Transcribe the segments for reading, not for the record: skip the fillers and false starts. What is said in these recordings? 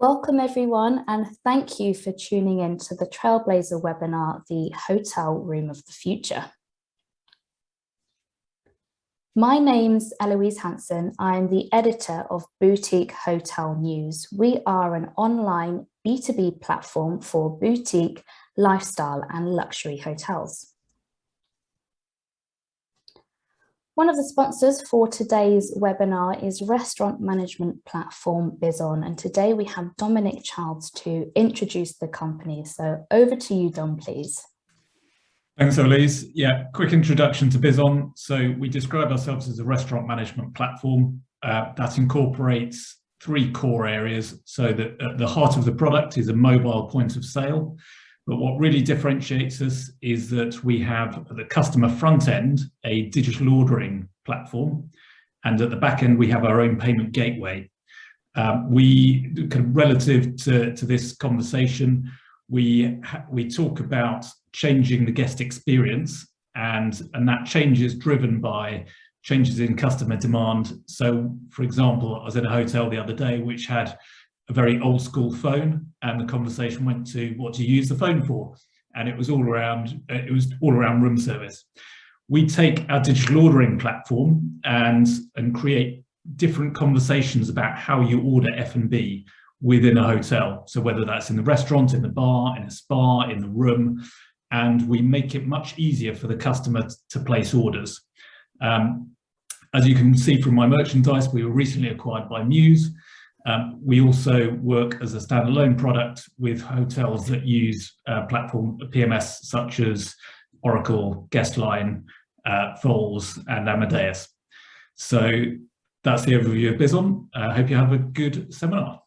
Welcome everyone, and thank you for tuning in to the Trailblazer webinar, The Hotel Room of the Future. My name's Eloise Hanson. I'm the editor of Boutique Hotel News. We are an online B2B platform for boutique, lifestyle and luxury hotels. One of the sponsors for today's webinar is restaurant management platform Bizon, and today we have Dominic Childs to introduce the company. So over to you, Dom, please. Thanks, Elise. Yeah, quick introduction to Bizon. So we describe ourselves as a restaurant management platform that incorporates three core areas. So that at the heart of the product is a mobile point of sale. But what really differentiates us is that we have at the customer front end a digital ordering platform, and at the back end we have our own payment gateway. Relative to this conversation, we talk about changing the guest experience, and that change is driven by changes in customer demand. So, for example, I was in a hotel the other day which had a very old school phone, and the conversation went to what do you use the phone for, and it was all around room service. We take our digital ordering platform and create different conversations about how you order F&B within a hotel. So whether that's in the restaurant, in the bar, in a spa, in the room, and we make it much easier for the customer to place orders. As you can see from my merchandise, we were recently acquired by Muse. We also work as a standalone product with hotels that use platform PMS such as Oracle, Guestline, Foles, and Amadeus. So that's the overview of Bizon. I hope you have a good seminar.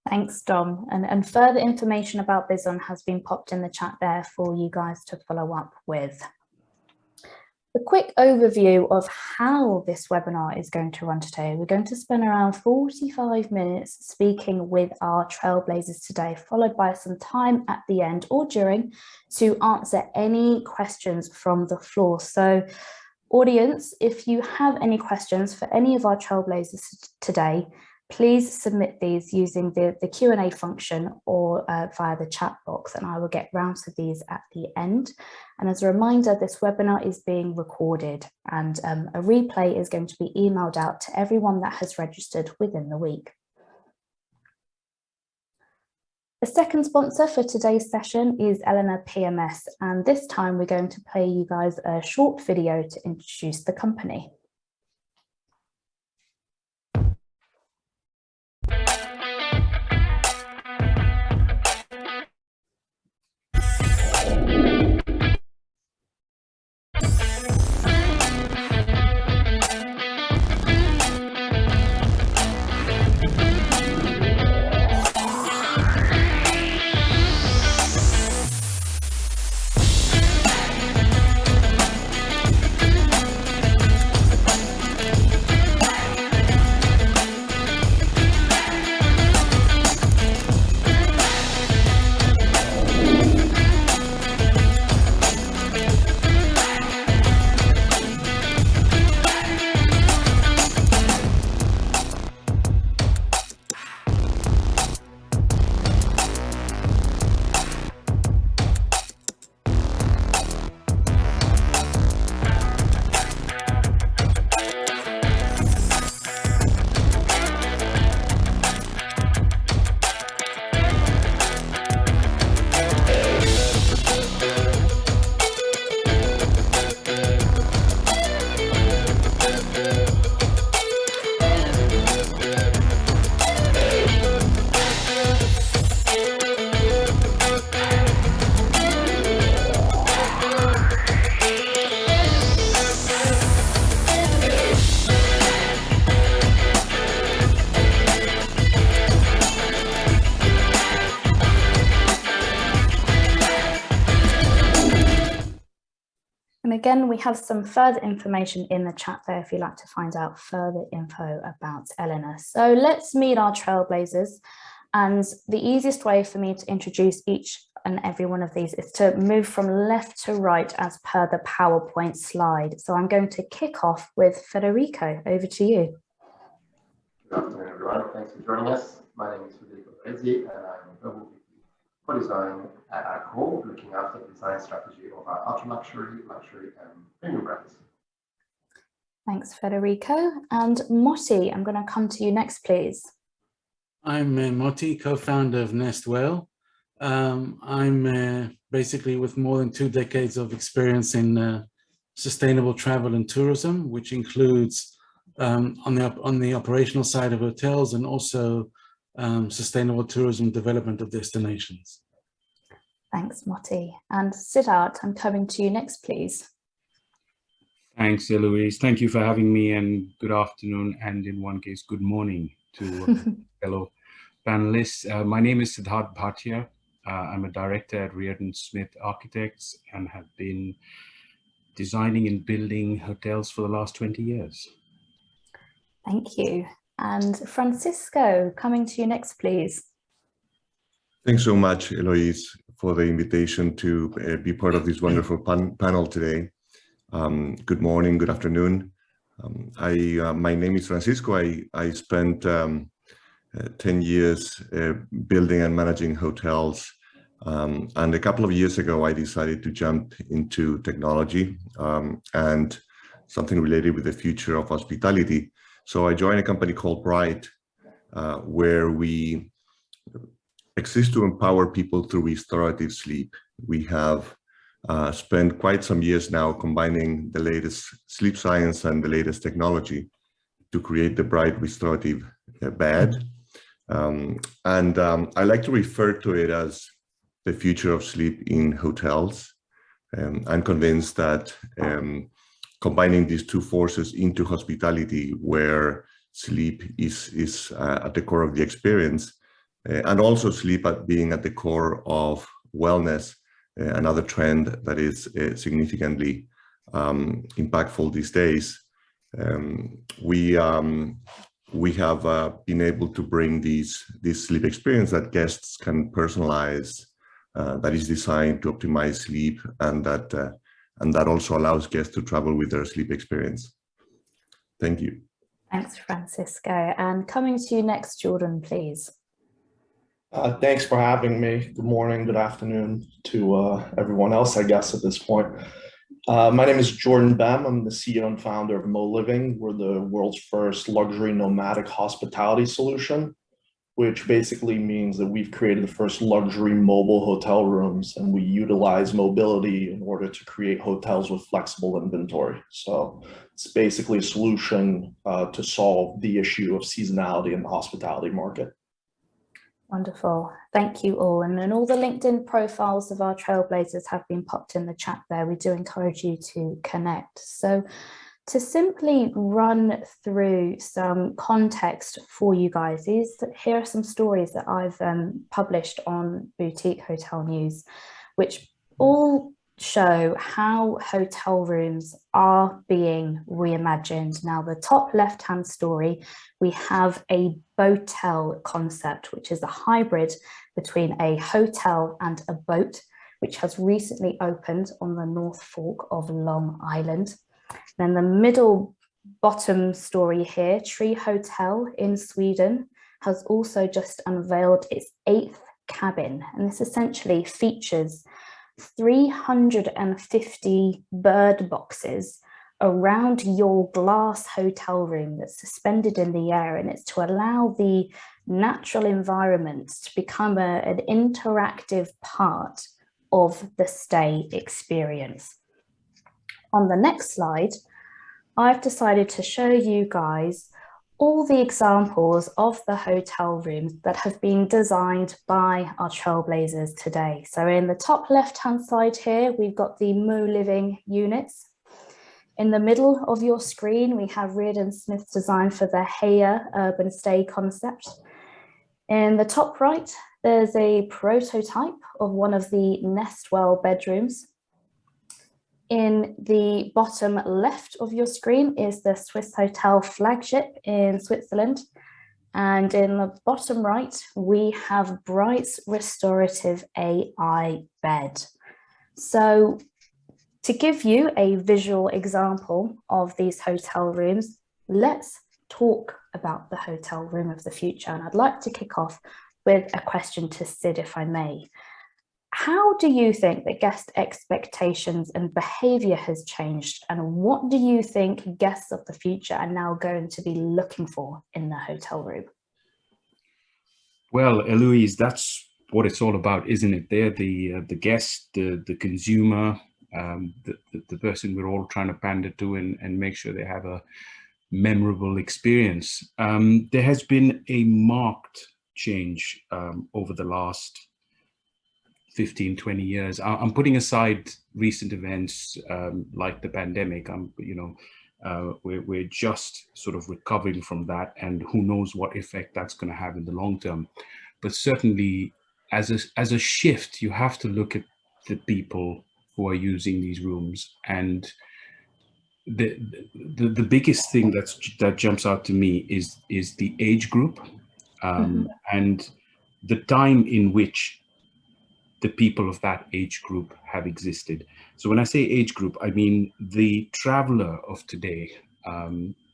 Thanks, Dom. And further information about Bizon has been popped in the chat there for you guys to follow up with. A quick overview of how this webinar is going to run today. We're going to spend around 45 minutes speaking with our Trailblazers today, followed by some time at the end or during to answer any questions from the floor. So audience, if you have any questions for any of our Trailblazers today, please submit these using the Q&A function or via the chat box, and I will get round to these at the end. And as a reminder, this webinar is being recorded, and a replay is going to be emailed out to everyone that has registered within the week. The second sponsor for today's session is Eleanor PMS, and this time we're going to play you guys a short video to introduce the company. And again, we have some further information in the chat there if you'd like to find out further info about Eleanor. So let's meet our Trailblazers. And the easiest way for me to introduce each and every one of these is to move from left to right as per the PowerPoint slide. So I'm going to kick off with Federico. Over to you. Good afternoon, everyone. Thanks for joining us. My name is Sidharth Bhatia, and I'm Global VP for Design at Accor, looking after the design strategy of our ultra-luxury, luxury, and premium brands. Thanks, Federico. And Motti, I'm going to come to you next, please. I'm Motti, co-founder of Nestwell. I'm basically with more than 2 decades of experience in sustainable travel and tourism, which includes on the operational side of hotels and also sustainable tourism development of destinations. Thanks, Motti. And Sidharth, I'm coming to you next, please. Thanks, Eloise. Thank you for having me, and good afternoon, and in one case, good morning to fellow panelists. My name is Sidharth Bhatia. I'm a director at ReardonSmith Architects and have been designing and building hotels for the last 20 years. Thank you. And Francisco, coming to you next, please. Thanks so much, Eloise, for the invitation to be part of this wonderful panel today. Good morning, good afternoon. My name is Francisco. I spent 10 years building and managing hotels. And a couple of years ago, I decided to jump into technology and something related with the future of hospitality. So I joined a company called Bright, where we exist to empower people through restorative sleep. We have spent quite some years now combining the latest sleep science and the latest technology to create the Bright restorative bed. I like to refer to it as the future of sleep in hotels. I'm convinced that combining these two forces into hospitality, where sleep is at the core of the experience, and also sleep being at the core of wellness, another trend that is significantly impactful these days. We have been able to bring this sleep experience that guests can personalize, that is designed to optimize sleep, and that also allows guests to travel with their sleep experience. Thank you. Thanks, Francisco. And coming to you next, Jordan, please. Thanks for having me. Good morning, good afternoon to everyone else, I guess, at this point. My name is Jordan Bem. I'm the CEO and founder of Moliving. We're the world's first luxury nomadic hospitality solution, which basically means that we've created the first luxury mobile hotel rooms, and we utilize mobility in order to create hotels with flexible inventory. So it's basically a solution to solve the issue of seasonality in the hospitality market. Wonderful. Thank you all. And then all the LinkedIn profiles of our Trailblazers have been popped in the chat there. We do encourage you to connect. So to simply run through some context for you guys, here are some stories that I've published on Boutique Hotel News, which all show how hotel rooms are being reimagined. Now, the top left-hand story, we have a boatel concept, which is a hybrid between a hotel and a boat, which has recently opened on the North Fork of Long Island. Then the middle bottom story here, Tree Hotel in Sweden, has also just unveiled its 8th cabin, and this essentially features 350 bird boxes around your glass hotel room that's suspended in the air, and it's to allow the natural environment to become an interactive part of the stay experience. On the next slide, I've decided to show you guys all the examples of the hotel rooms that have been designed by our Trailblazers today. So in the top left-hand side here, we've got the Moliving units. In the middle of your screen, we have ReardonSmith's design for the Heya urban stay concept. In the top right, there's a prototype of one of the Nestwell bedrooms. In the bottom left of your screen is the Swiss Hotel flagship in Switzerland. And in the bottom right, we have Bright's restorative AI bed. So to give you a visual example of these hotel rooms, let's talk about the hotel room of the future. And I'd like to kick off with a question to Sid, if I may. How do you think that guest expectations and behaviour has changed? And what do you think guests of the future are now going to be looking for in the hotel room? Well, Eloise, that's what it's all about, isn't it? They're the guest, the consumer, the person we're all trying to pander to and make sure they have a memorable experience. There has been a marked change over the last 15, 20 years. I'm putting aside recent events like the pandemic. We're just sort of recovering from that, and who knows what effect that's going to have in the long term. But certainly, as a shift, you have to look at the people who are using these rooms, and the biggest thing that jumps out to me is the age group, and the time in which the people of that age group have existed. So when I say age group, I mean the traveler of today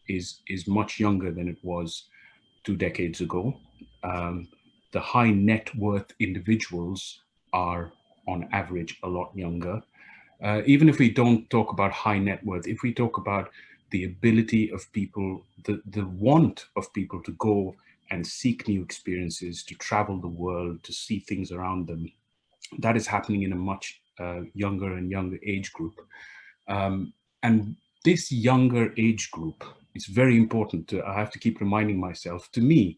is much younger than it was 2 decades ago. The high net worth individuals are on average a lot younger. Even if we don't talk about high net worth, if we talk about the ability of people, the want of people to go and seek new experiences, to travel the world, to see things around them, that is happening in a much younger and younger age group. And this younger age group, it's very important I have to keep reminding myself, to me,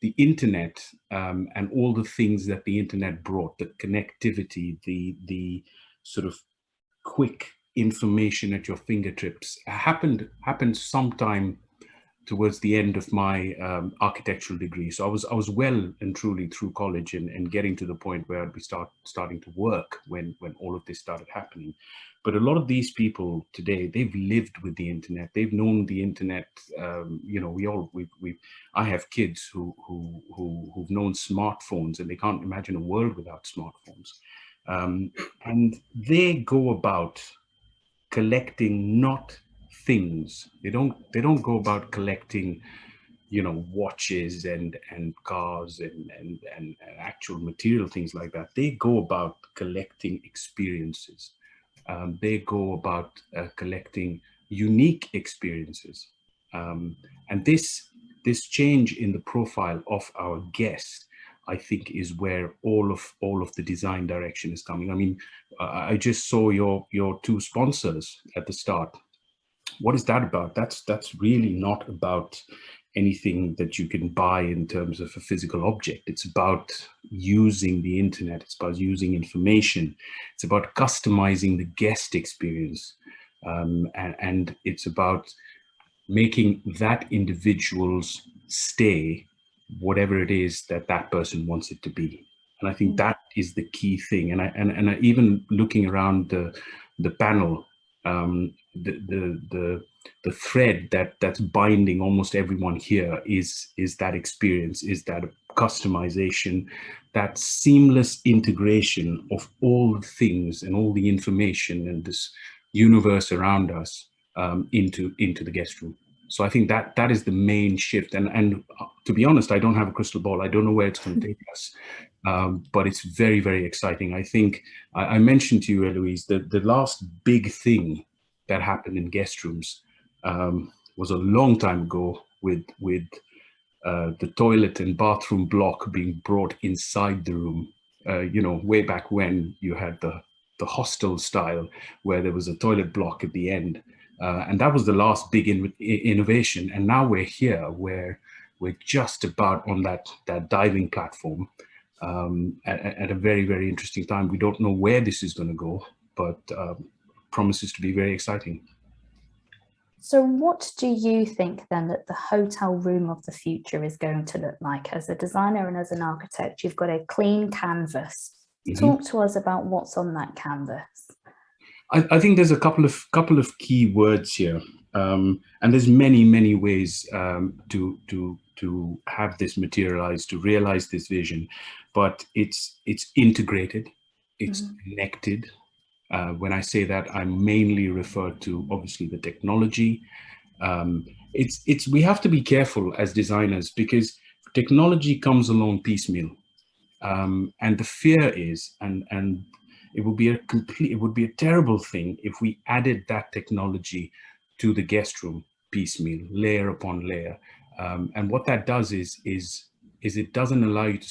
the internet and all the things that the internet brought, the connectivity, the sort of quick information at your fingertips, happened sometime towards the end of my architectural degree. So I was well and truly through college and getting to the point where I'd be starting to work when all of this started happening. But a lot of these people today, they've lived with the internet. They've known the internet. I have kids who've known smartphones, and they can't imagine a world without smartphones. And they go about collecting not things. They don't go about collecting, watches and cars and actual material things like that. They go about collecting experiences. They go about collecting unique experiences. And this change in the profile of our guest, I think, is where all of the design direction is coming. I mean, I just saw your 2 sponsors at the start. What is that about? That's really not about anything that you can buy in terms of a physical object. It's about using the internet. It's about using information. It's about customizing the guest experience. And it's about making that individual's stay whatever it is that person wants it to be. And I think that is the key thing. And I even looking around the panel, the thread that's binding almost everyone here is that experience, is that customization, that seamless integration of all the things and all the information and this universe around us into the guest room. So I think that is the main shift. And to be honest, I don't have a crystal ball. I don't know where it's going to take us. But it's very, very exciting. I think I mentioned to you, Eloise, that the last big thing that happened in guest rooms was a long time ago with the toilet and bathroom block being brought inside the room. Way back when you had the hostel style where there was a toilet block at the end. And that was the last big innovation. And now we're here where we're just about on that diving platform at a very, very interesting time. We don't know where this is going to go, but promises to be very exciting. So what do you think then that the hotel room of the future is going to look like? As a designer and as an architect, you've got a clean canvas. Talk to us about what's on that canvas. I think there's a couple of key words here, and there's many ways to have this materialize, to realize this vision, but it's integrated, it's connected. When I say that, I mainly refer to obviously the technology. we have to be careful as designers, because technology comes along piecemeal, and the fear is, and it would be a terrible thing if we added that technology to the guest room piecemeal, layer upon layer. And what that does is it doesn't allow you to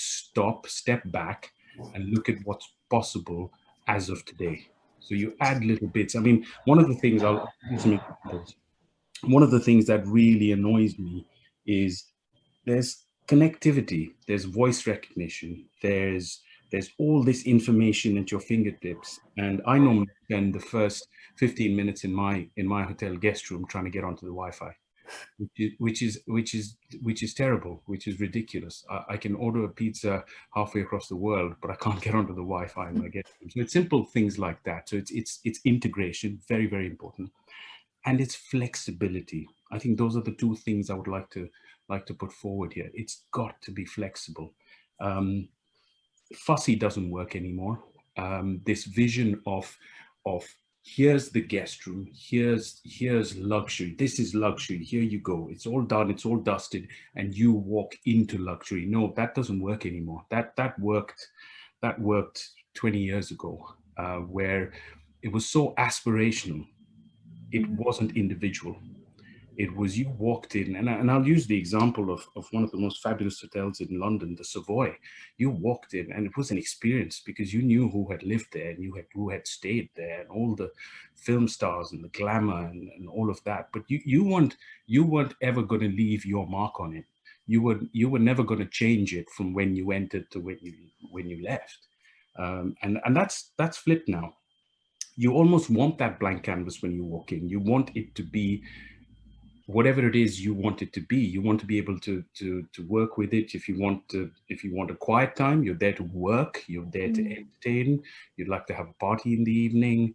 step back and look at what's possible as of today. So you add little bits. I mean, one of the things, I'll give some examples. One of the things that really annoys me is there's connectivity, there's voice recognition, there's all this information at your fingertips. And I normally spend the first 15 minutes in my hotel guest room trying to get onto the Wi-Fi, which is terrible, which is ridiculous. I can order a pizza halfway across the world, but I can't get onto the Wi-Fi in my guest room. So it's simple things like that. So it's integration, very, very important. And it's flexibility. I think those are the two things I would like to put forward here. It's got to be flexible. Fussy doesn't work anymore. This vision of here's the guest room, here's luxury, this is luxury, here you go, it's all done, it's all dusted, and you walk into luxury. No, that doesn't work anymore. That worked 20 years ago, where it was so aspirational. It wasn't individual. It was, you walked in, and I'll use the example of one of the most fabulous hotels in London, the Savoy. You walked in and it was an experience because you knew who had lived there and who had stayed there, and all the film stars and the glamour and all of that. But you weren't ever going to leave your mark on it. You were never going to change it from when you entered to when you left. And that's flipped now. You almost want that blank canvas when you walk in. You want it to be whatever it is you want it to be. You want to be able to work with it. If you want a quiet time, you're there to work, you're there to entertain, you'd like to have a party in the evening.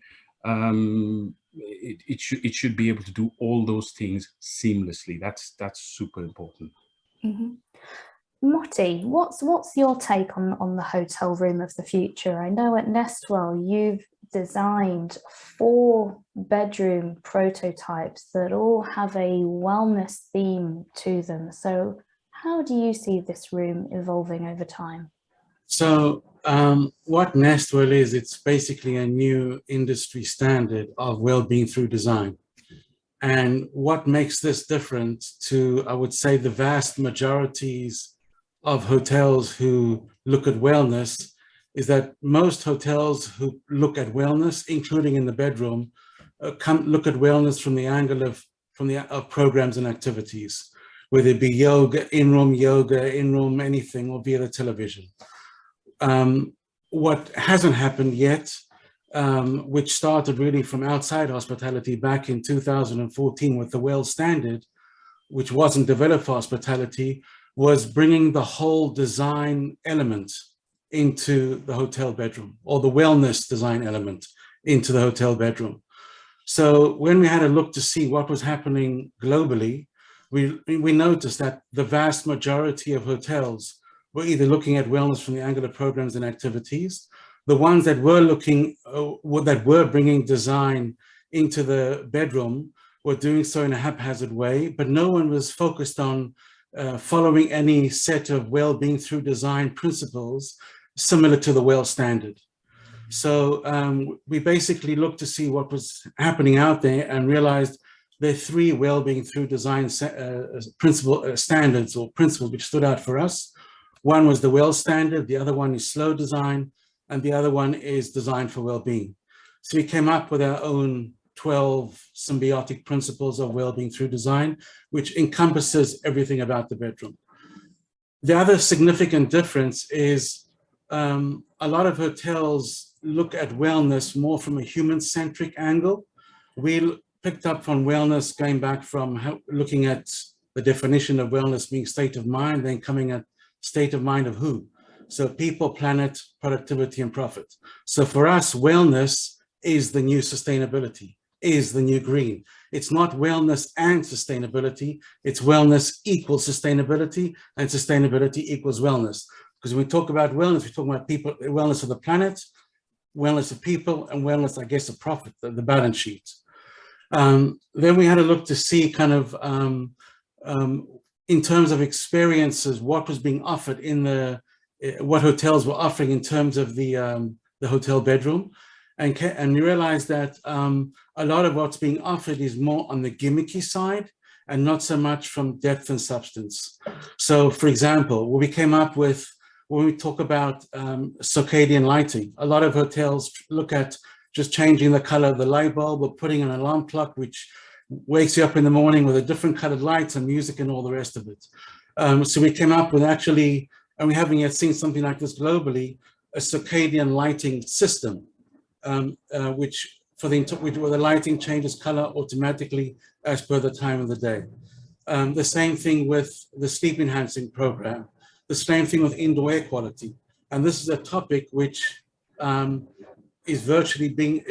It should be able to do all those things seamlessly. That's super important. Mm-hmm. Motti, what's your take on the hotel room of the future? I know at Nestwell you've designed 4 bedroom prototypes that all have a wellness theme to them. So how do you see this room evolving over time? So what Nestwell is, it's basically a new industry standard of well-being through design. And what makes this different to, I would say, the vast majorities of hotels who look at wellness is that most hotels who look at wellness, including in the bedroom, look at wellness from the angle of programs and activities, whether it be yoga, in-room anything, or via the television. What hasn't happened yet, which started really from outside hospitality back in 2014 with the WELL standard, which wasn't developed for hospitality, was bringing the whole design element into the hotel bedroom, or the wellness design element into the hotel bedroom. So when we had a look to see what was happening globally, we noticed that the vast majority of hotels were either looking at wellness from the angle of programs and activities. The ones that were bringing design into the bedroom were doing so in a haphazard way, but no one was focused on following any set of well-being through design principles similar to the WELL standard. So we basically looked to see what was happening out there and realized there are 3 well-being through design standards or principles which stood out for us. One was the WELL standard, the other one is slow design, and the other one is design for well-being. So we came up with our own 12 symbiotic principles of well-being through design, which encompasses everything about the bedroom. The other significant difference is a lot of hotels look at wellness more from a human-centric angle. We picked up from wellness going back from looking at the definition of wellness being state of mind, then coming at state of mind of who. So people, planet, productivity, and profit. So for us, wellness is the new sustainability, is the new green. It's not wellness and sustainability, it's wellness equals sustainability, and sustainability equals wellness. Because when we talk about wellness, we talk about people, wellness of the planet, wellness of people, and wellness, I guess, of profit, the balance sheet. Then we had a look to see kind of in terms of experiences, what was being offered in what hotels were offering in terms of the hotel bedroom, and you realize that a lot of what's being offered is more on the gimmicky side and not so much from depth and substance. So, for example, what we came up with when we talk about circadian lighting, a lot of hotels look at just changing the color of the light bulb or putting an alarm clock which wakes you up in the morning with a different colored lights and music and all the rest of it. So we came up with actually, and we haven't yet seen something like this globally, a circadian lighting system, where the lighting changes color automatically as per the time of the day. The same thing with the sleep enhancing program, the same thing with indoor air quality. And this is a topic which is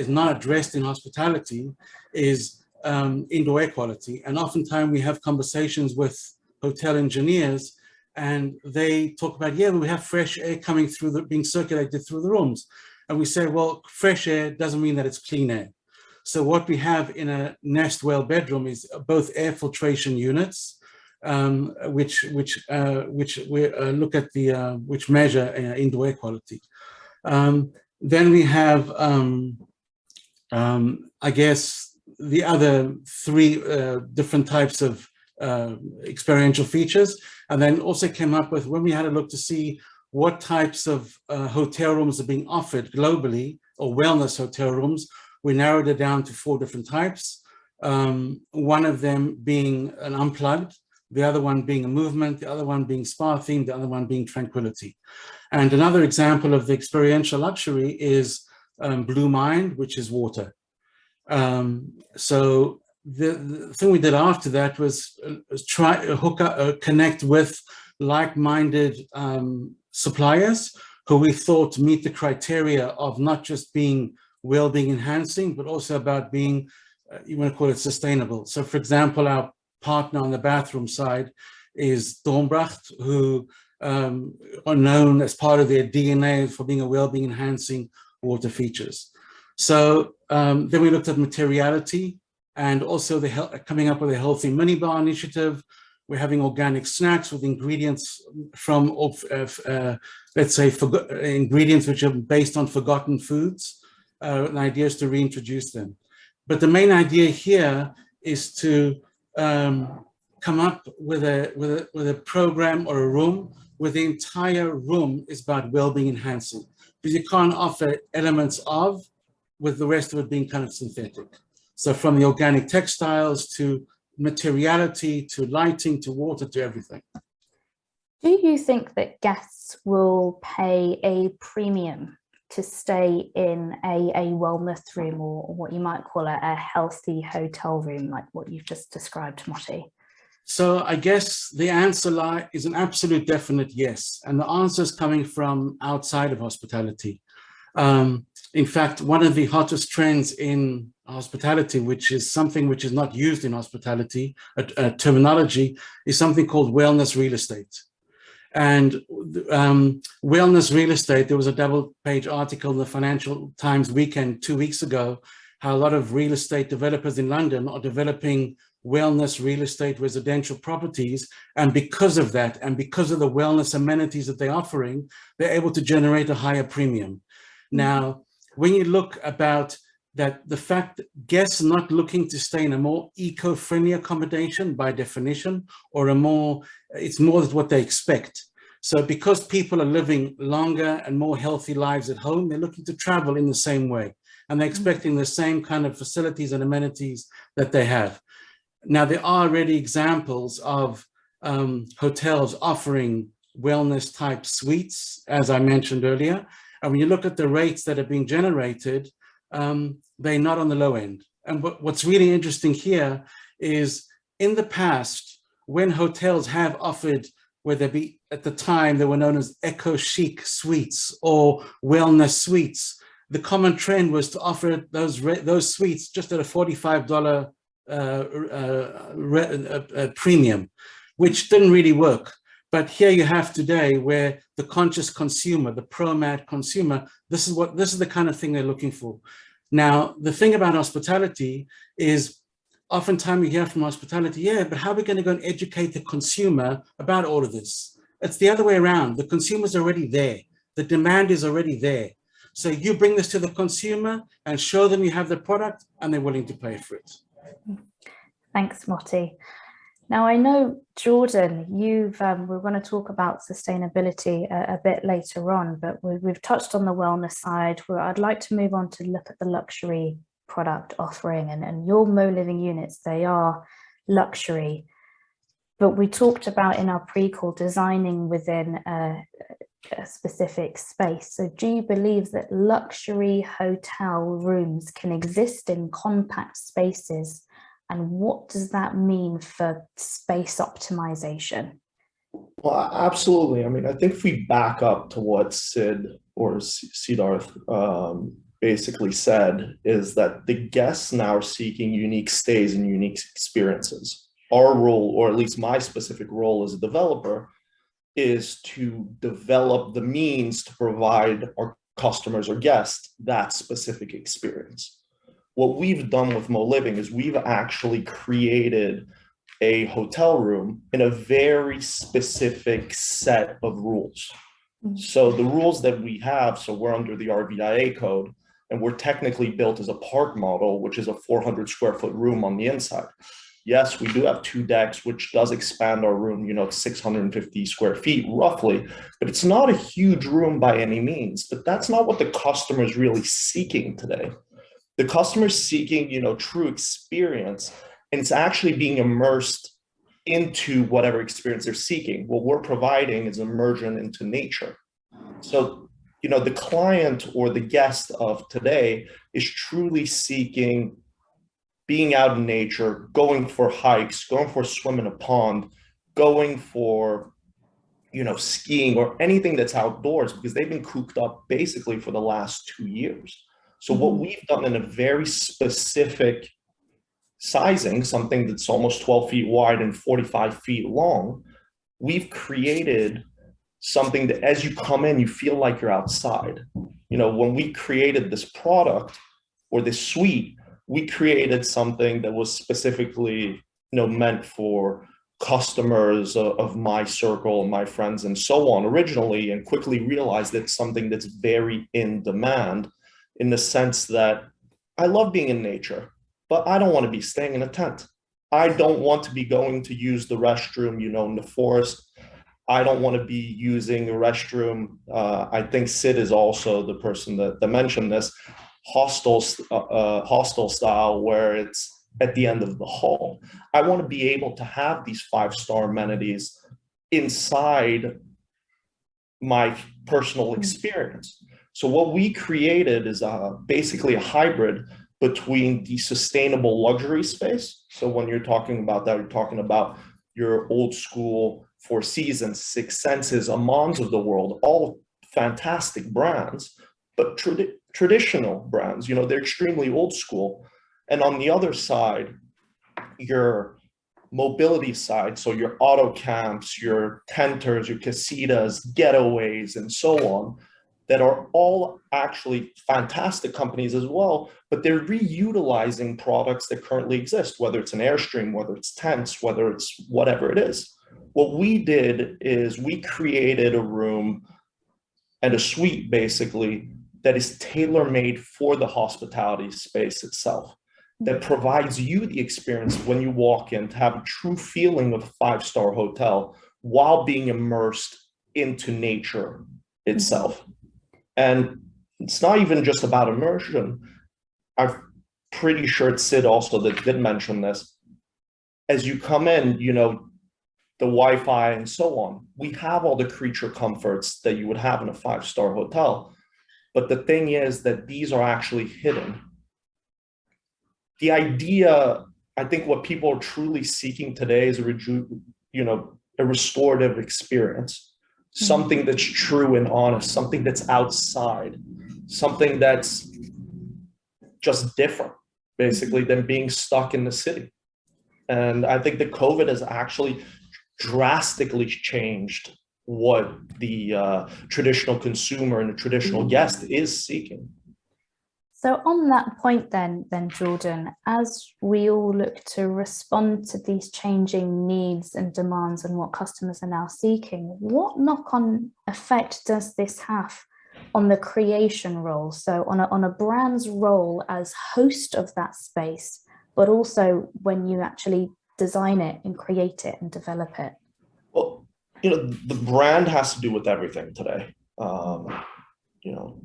not addressed in hospitality, is indoor air quality. And oftentimes we have conversations with hotel engineers and they talk about, yeah, we have fresh air coming through, being circulated through the rooms. And we say, well, fresh air doesn't mean that it's clean air. So what we have in a Nestwell bedroom is both air filtration units, which measure indoor air quality. Then we have, I guess, the other three different types of experiential features, and then also came up with, when we had a look to see what types of hotel rooms are being offered globally, or wellness hotel rooms, we narrowed it down to 4 different types. One of them being an unplugged, the other one being a movement, the other one being spa themed, the other one being tranquility. And another example of the experiential luxury is Blue Mind, which is water. So the thing we did after that was try to connect with like-minded suppliers who we thought meet the criteria of not just being well-being enhancing, but also about being, you want to call it sustainable. So for example, our partner on the bathroom side is Dornbracht, who are known as part of their DNA for being a well-being enhancing water features. So then we looked at materiality and also coming up with a healthy minibar initiative. We're having organic snacks with ingredients from, let's say, ingredients which are based on forgotten foods. The idea is to reintroduce them. But the main idea here is to come up with a program or a room where the entire room is about well-being enhancing. Because you can't offer elements of, with the rest of it being kind of synthetic. So from the organic textiles to materiality, to lighting, to water, to everything. Do you think that guests will pay a premium to stay in a wellness room, or what you might call a healthy hotel room, like what you've just described, Motti? So I guess the answer is an absolute definite yes. And the answer is coming from outside of hospitality. In fact, one of the hottest trends in hospitality, which is something which is not used in hospitality, terminology, is something called wellness real estate. And wellness real estate, there was a double-page article in the Financial Times Weekend 2 weeks ago, how a lot of real estate developers in London are developing wellness real estate residential properties. And because of that, and because of the wellness amenities that they're offering, they're able to generate a higher premium. Now, when you look about that, the fact that guests are not looking to stay in a more eco-friendly accommodation by definition, or it's more what they expect. So because people are living longer and more healthy lives at home, they're looking to travel in the same way. And they're expecting the same kind of facilities and amenities that they have. Now, there are already examples of hotels offering wellness type suites, as I mentioned earlier. And when you look at the rates that are being generated, they're not on the low end. And what's really interesting here is, in the past, when hotels have offered, whether it be at the time they were known as eco chic suites or wellness suites, the common trend was to offer those suites just at a $45 premium, which didn't really work. But here you have today where the conscious consumer, the pro-mad consumer, this is the kind of thing they're looking for. Now, the thing about hospitality is oftentimes you hear from hospitality, yeah, but how are we going to go and educate the consumer about all of this? It's the other way around. The consumer's already there. The demand is already there. So you bring this to the consumer and show them you have the product and they're willing to pay for it. Thanks, Motti. Now, I know, Jordan, we're going to talk about sustainability a bit later on, but we've touched on the wellness side. Where I'd like to move on to look at the luxury product offering, and your Moliving units, they are luxury. But we talked about in our pre-call designing within a specific space. So do you believe that luxury hotel rooms can exist in compact spaces? And what does that mean for space optimization? Well, absolutely. I mean, I think if we back up to what Sid or Sidharth basically said, is that the guests now are seeking unique stays and unique experiences. Our role, or at least my specific role as a developer, is to develop the means to provide our customers or guests that specific experience. What we've done with Moliving is we've actually created a hotel room in a very specific set of rules. So the rules that we have, so we're under the RVIA code, and we're technically built as a park model, which is a 400 square foot room on the inside. Yes, we do have 2 decks, which does expand our room, 650 square feet roughly, but it's not a huge room by any means. But that's not what the customer is really seeking today. The customer is seeking, true experience, and it's actually being immersed into whatever experience they're seeking. What we're providing is immersion into nature. So, the client or the guest of today is truly seeking being out in nature, going for hikes, going for a swim in a pond, going for, skiing or anything that's outdoors, because they've been cooped up basically for the last 2 years. So what we've done in a very specific sizing, something that's almost 12 feet wide and 45 feet long, we've created something that as you come in, you feel like you're outside. When we created this product or this suite, we created something that was specifically, meant for customers of my circle, my friends, and so on originally, and quickly realized it's something that's very in demand, in the sense that I love being in nature, but I don't want to be staying in a tent. I don't want to be going to use the restroom, in the forest. I don't want to be using a restroom. I think Sid is also the person that mentioned this, hostel style, where it's at the end of the hall. I want to be able to have these 5-star amenities inside my personal experience. So what we created is basically a hybrid between the sustainable luxury space. So when you're talking about that, you're talking about your old school Four Seasons, Six Senses, Amans of the world, all fantastic brands, but traditional brands, they're extremely old school. And on the other side, your mobility side, so your auto camps, your tenters, your casitas, getaways, and so on, that are all actually fantastic companies as well, but they're reutilizing products that currently exist, whether it's an Airstream, whether it's tents, whether it's whatever it is. What we did is we created a room and a suite basically that is tailor-made for the hospitality space itself, that provides you the experience when you walk in to have a true feeling of a 5-star hotel while being immersed into nature itself. And it's not even just about immersion. I'm pretty sure it's Sid also that did mention this. As you come in, the Wi-Fi and so on, we have all the creature comforts that you would have in a 5-star hotel. But the thing is that these are actually hidden. The idea, I think what people are truly seeking today is a restorative experience, something that's true and honest, something that's outside, something that's just different, basically, than being stuck in the city. And I think that COVID has actually drastically changed what the traditional consumer and the traditional guest is seeking. So on that point then Jordan, as we all look to respond to these changing needs and demands and what customers are now seeking, what knock-on effect does this have on the creation role? So on a brand's role as host of that space, but also when you actually design it and create it and develop it? Well, the brand has to do with everything today.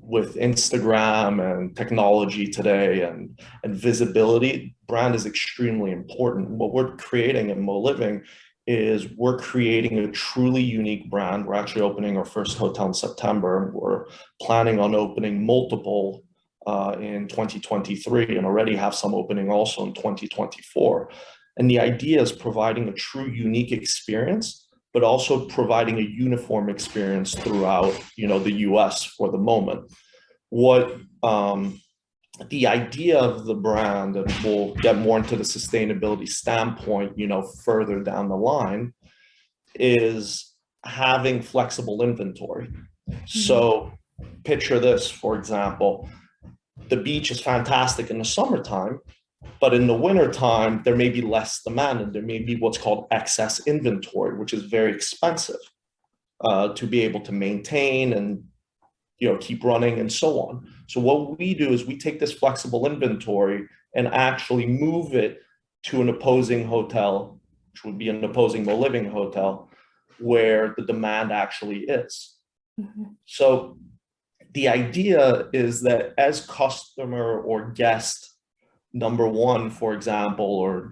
With Instagram and technology today and visibility, brand is extremely important. What we're creating at Moliving is we're creating a truly unique brand. We're actually opening our first hotel in September. We're planning on opening multiple in 2023 and already have some opening also in 2024. And the idea is providing a true unique experience, but also providing a uniform experience throughout, the US for the moment. What the idea of the brand, and we'll get more into the sustainability standpoint, further down the line, is having flexible inventory. So picture this, for example, the beach is fantastic in the summertime, but in the wintertime, there may be less demand and there may be what's called excess inventory, which is very expensive to be able to maintain and keep running and so on. So what we do is we take this flexible inventory and actually move it to an opposing hotel, which would be an opposing Moliving hotel, where the demand actually is. So the idea is that as customer or guest number one, for example, or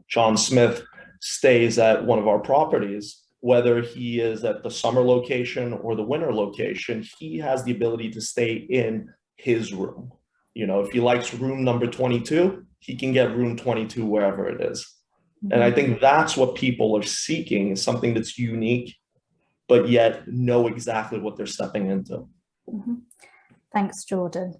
John Smith stays at one of our properties, whether he is at the summer location or the winter location, he has the ability to stay in his room. If he likes room number 22, he can get room 22 wherever it is. And I think that's what people are seeking, is something that's unique, but yet know exactly what they're stepping into. Thanks, Jordan.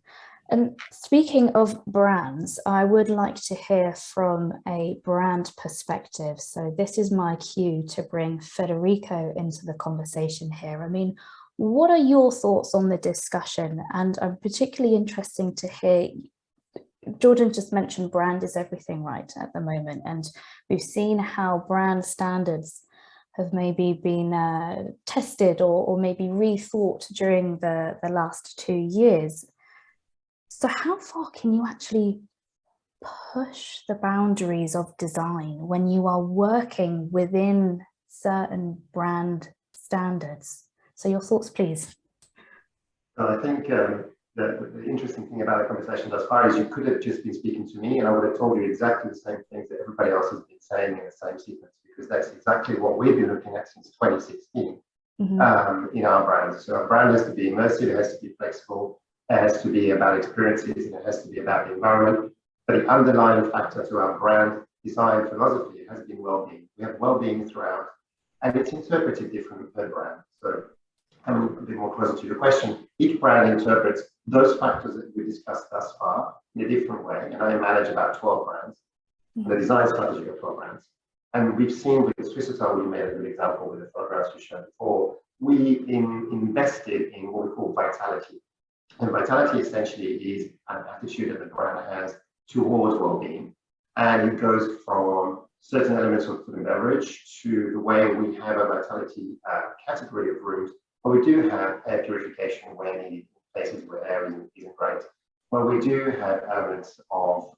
And speaking of brands, I would like to hear from a brand perspective. So this is my cue to bring Federico into the conversation here. I mean, what are your thoughts on the discussion? And I'm particularly interested to hear, Jordan just mentioned brand is everything right at the moment. And we've seen how brand standards have maybe been tested or maybe rethought during the last 2 years. So how far can you actually push the boundaries of design when you are working within certain brand standards? So your thoughts, please. I think the interesting thing about the conversation thus far is you could have just been speaking to me and I would have told you exactly the same things that everybody else has been saying in the same sequence, because that's exactly what we've been looking at since 2016 in our brand. So our brand has to be immersive, it has to be flexible, it has to be about experiences, and it has to be about the environment. But the underlying factor to our brand design philosophy has been well-being. We have well-being throughout, and it's interpreted differently per brand. So coming a bit more closer to your question, each brand interprets those factors that we discussed thus far in a different way. And I manage about 12 brands, the design strategy of 12 brands. And we've seen with Swiss Hotel, we made a good example with the photographs we showed before. We invested in what we call vitality. And vitality essentially is an attitude that the brand has towards well-being. And it goes from certain elements of food and beverage to the way we have a vitality category of rooms, but we do have air purification where needed, places where air isn't great. But we do have elements of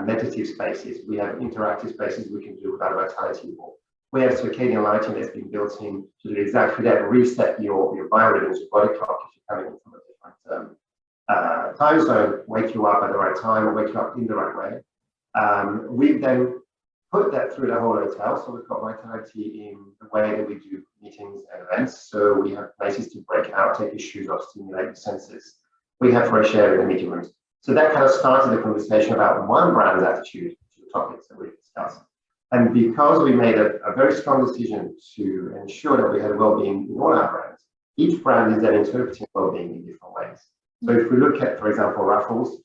meditative spaces. We have interactive spaces we can do with our vitality wall. We have circadian lighting that's been built in to do exactly that, reset your biorhythms, your body clock if you're coming in from a different time zone, wake you up at the right time, or wake you up in the right way. We've then put that through the whole hotel. So we've got vitality in the way that we do meetings and events. So we have places to break out, take your shoes off, stimulate the senses. We have fresh air in the meeting rooms. So that kind of started the conversation about one brand's attitude to the topics that we've discussed. And because we made a very strong decision to ensure that we had well-being in all our brands, each brand is then interpreting well-being in different ways. So if we look at, for example, Raffles,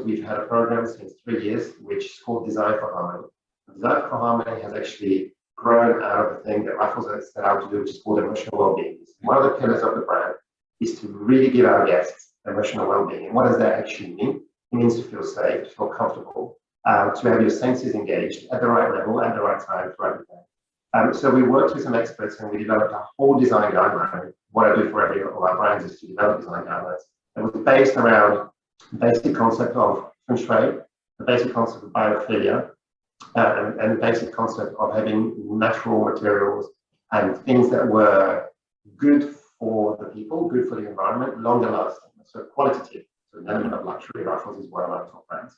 we've had a program since 3 years, which is called Design for Harmony. Design for Harmony has actually grown out of the thing that Raffles has set out to do, which is called emotional well-being. One of the pillars of the brand is to really give our guests emotional well-being. And what does that actually mean? It means to feel safe, to feel comfortable, to have your senses engaged at the right level, at the right time throughout the day. So we worked with some experts and we developed a whole design guideline. What I do for every one of our brands is to develop design guidelines. It was based around the basic concept of feng shui, the basic concept of biophilia, and the basic concept of having natural materials and things that were good for the people, good for the environment, longer lasting, so qualitative. So an element of luxury. Ruffles is one of our top brands.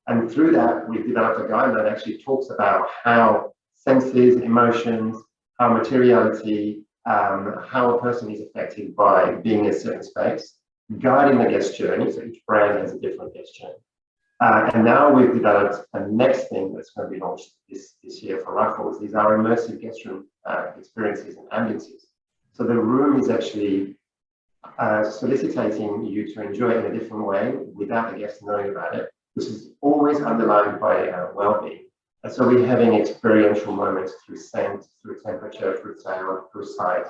And through that, we've developed a guide that actually talks about how senses, emotions, how materiality, how a person is affected by being in a certain space, guiding the guest journey. So each brand has a different guest journey. And now we've developed a next thing that's going to be launched this year for Ruffles. These are immersive guest room experiences and ambiences. So the room is actually soliciting you to enjoy it in a different way without the guest knowing about it, which is always underlined by well-being. And so we're having experiential moments through scent, through temperature, through sound, through sight,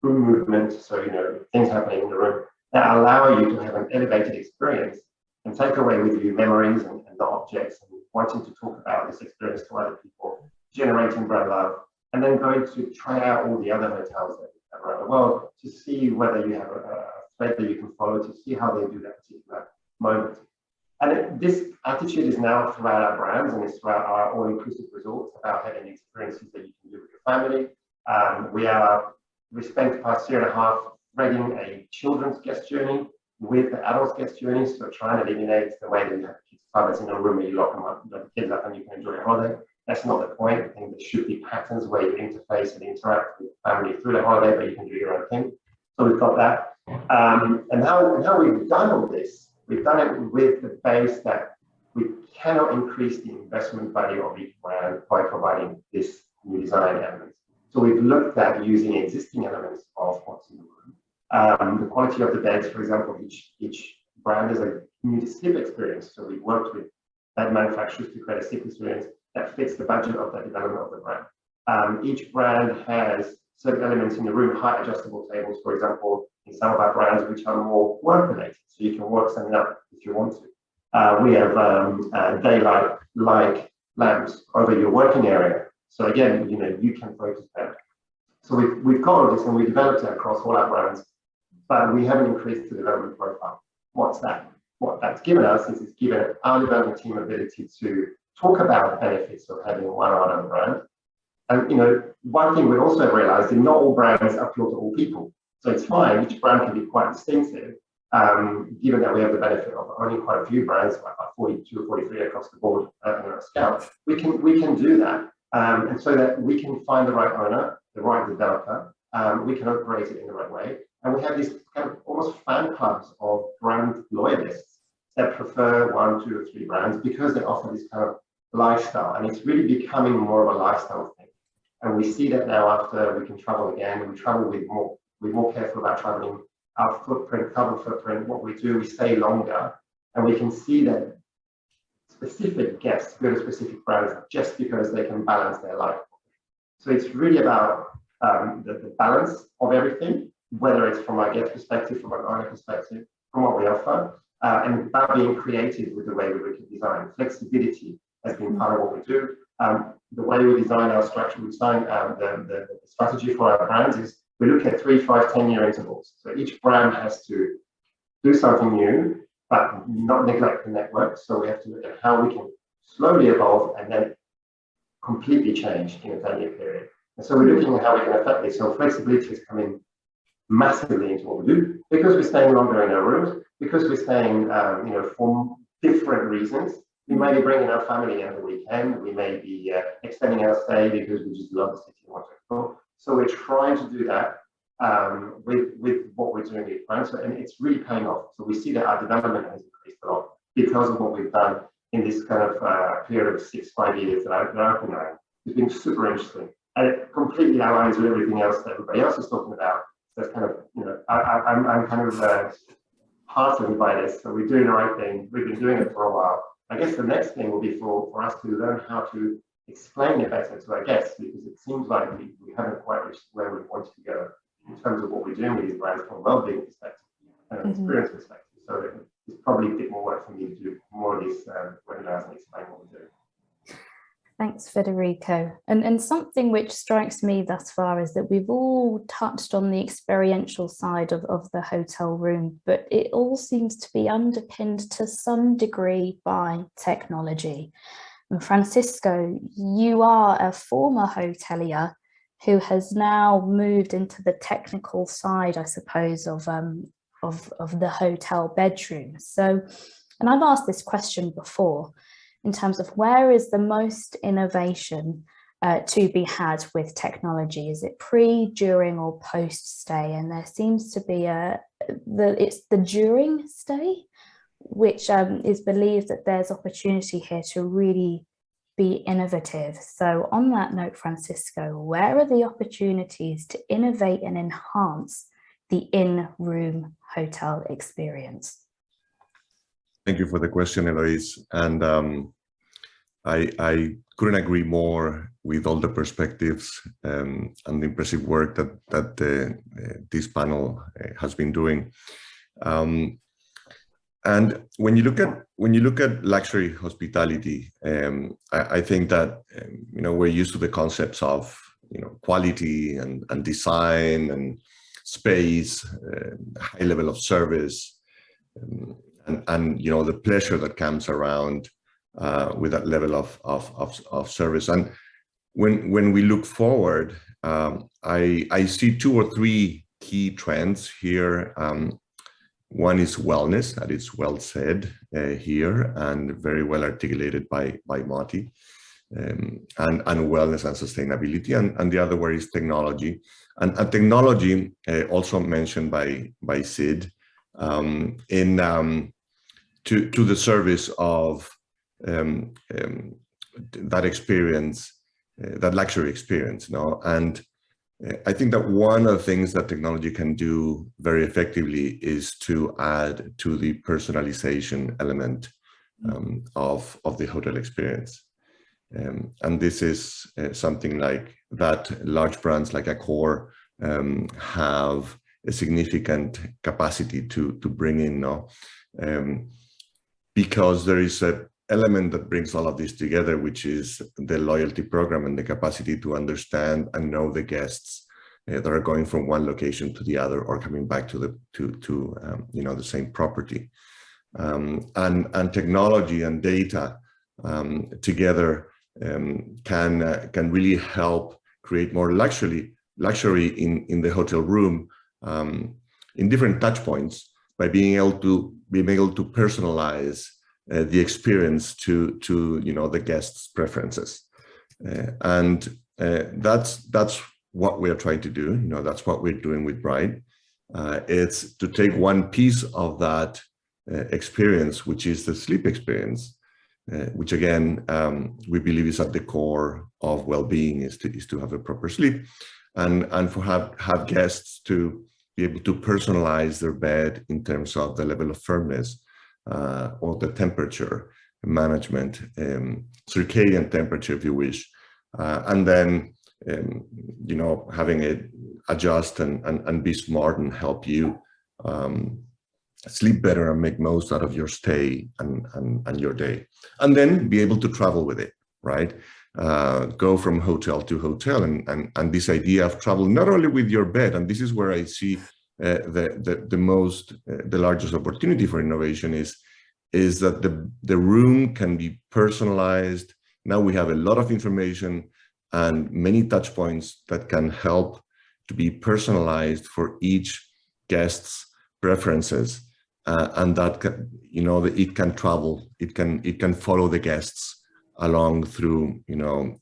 through movement. So, things happening in the room that allow you to have an elevated experience and take away with you memories and the objects and wanting to talk about this experience to other people, generating brand love, and then going to try out all the other hotels that we have around the world to see whether you have a thread that you can follow to see how they do that particular moment. And this attitude is now throughout our brands and it's throughout our all-inclusive resorts about having experiences that you can do with your family. We spent the past year and a half threading a children's guest journey with the adults guest journey, so trying to eliminate the way that you have kids fathers in a room where you lock them up, let the kids up and you can enjoy a holiday. That's not the point. I think there should be patterns where you interface and interact with the family through the holiday, but you can do your own thing. So we've got that. And how we've done all this, we've done it with the base that we cannot increase the investment value of each brand by providing this new design elements. So we've looked at using existing elements of what's in the room. The quality of the beds, for example, each brand has a new sleep experience. So we've worked with bed manufacturers to create a sleep experience that fits the budget of the development of the brand. Each brand has certain elements in the room, height adjustable tables, for example, in some of our brands, which are more work related. So you can work something up if you want to. We have daylight-like lamps over your working area. So again, you can focus better. So we've got all this and we developed it across all our brands, but we haven't increased the development profile. What's that? What that's given us is it's given our development team ability to talk about the benefits of having one or another brand. And one thing we also realized is not all brands appeal to all people. So it's fine, each brand can be quite distinctive, given that we have the benefit of owning quite a few brands, like 42 or 43 across the board on our scale. We can do that. And so that we can find the right owner, the right developer, we can operate it in the right way. And we have these kind of almost fan clubs of brand loyalists that prefer 1, 2, or 3 brands because they offer this kind of lifestyle. And it's really becoming more of a lifestyle thing. And we see that now after we can travel again, and we travel we're more careful about traveling, our footprint, carbon footprint, what we do, we stay longer, and we can see that specific guests go to specific brands just because they can balance their life. So it's really about the balance of everything, whether it's from our guest perspective, from our owner perspective, from what we offer, and about being creative with the way we can design. Flexibility has been part of what we do. The way we design our structure, we design the strategy for our brands is we look at 3, 5, 10-year intervals. So each brand has to do something new, but not neglect the network. So we have to look at how we can slowly evolve and then completely change in a 10-year period. And so we're looking at how we can affect this. So flexibility is coming massively into what we do because we're staying longer in our rooms, because we're staying, for different reasons. We may be bringing our family in the weekend. We may be extending our stay because we just love the city and want to explore. So we're trying to do that with what we're doing with brands, and it's really paying off. So we see that our development has increased a lot because of what we've done in this kind of period of 6-5 years that I've been around. It's been super interesting, and it completely aligns with everything else that everybody else is talking about. So it's kind of, I'm kind of heartened by this. So we're doing the right thing. We've been doing it for a while. I guess the next thing will be for us to learn how to explain it better to our guests, because it seems like we haven't quite reached where we wanted to go in terms of what we're doing with these brands from a well-being perspective and an experience perspective. So it's probably a bit more work for me to do more of these webinars and explain what we do. Thanks, Federico. And something which strikes me thus far is that we've all touched on the experiential side of the hotel room, but it all seems to be underpinned to some degree by technology. And Francisco, you are a former hotelier who has now moved into the technical side, I suppose, of the hotel bedroom. So, and I've asked this question before, in terms of where is the most innovation to be had with technology? Is it pre, during, or post stay? And there seems to be it's the during stay, which is believed that there's opportunity here to really be innovative. So on that note, Francisco, where are the opportunities to innovate and enhance the in-room hotel experience? Thank you for the question, Eloise. And I couldn't agree more with all the perspectives and the impressive work that this panel has been doing. And when you look at luxury hospitality, I think that we're used to the concepts of quality and design and space, high level of service, and the pleasure that comes around with that level of service. And when we look forward, I see 2 or 3 key trends here. One is wellness, that is well said here and very well articulated by Motti, and wellness and sustainability. And the other one is technology, and technology also mentioned by Sid to the service of that experience, that luxury experience. And I think that one of the things that technology can do very effectively is to add to the personalization element of the hotel experience. And this is something like that large brands like Accor have a significant capacity to bring in, because there is an element that brings all of this together, which is the loyalty program and the capacity to understand and know the guests that are going from one location to the other or coming back to the same property. And technology and data together can really help create more luxury in the hotel room in different touch points by being able to personalize the experience to the guests' preferences, and that's what we are trying to do. That's what we're doing with Bright. It's to take one piece of that experience, which is the sleep experience, which again we believe is at the core of well-being, is to have a proper sleep, and for have guests to be able to personalize their bed in terms of the level of firmness, or the temperature management, circadian temperature, if you wish, and then having it adjust and be smart and help you sleep better and make most out of your stay and your day, and then be able to travel with it, right? Go from hotel to hotel, and this idea of travel not only with your bed, and this is where I see the largest opportunity for innovation is that the room can be personalized. Now we have a lot of information and many touch points that can help to be personalized for each guest's preferences, and that it can travel, it can follow the guests along through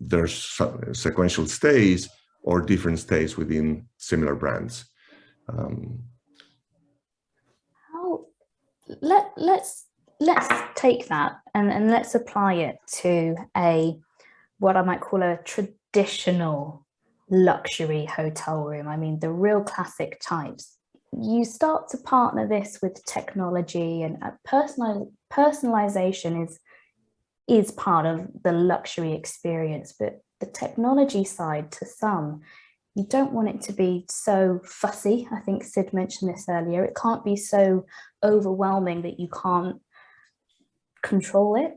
their sequential stays or different stays within similar brands. Let's take that and let's apply it to what I might call a traditional luxury hotel room. I mean, the real classic types. You start to partner this with technology, and personalization is part of the luxury experience, but the technology side to some You don't want it to be so fussy. I think Sid mentioned this earlier. It can't be so overwhelming that you can't control it.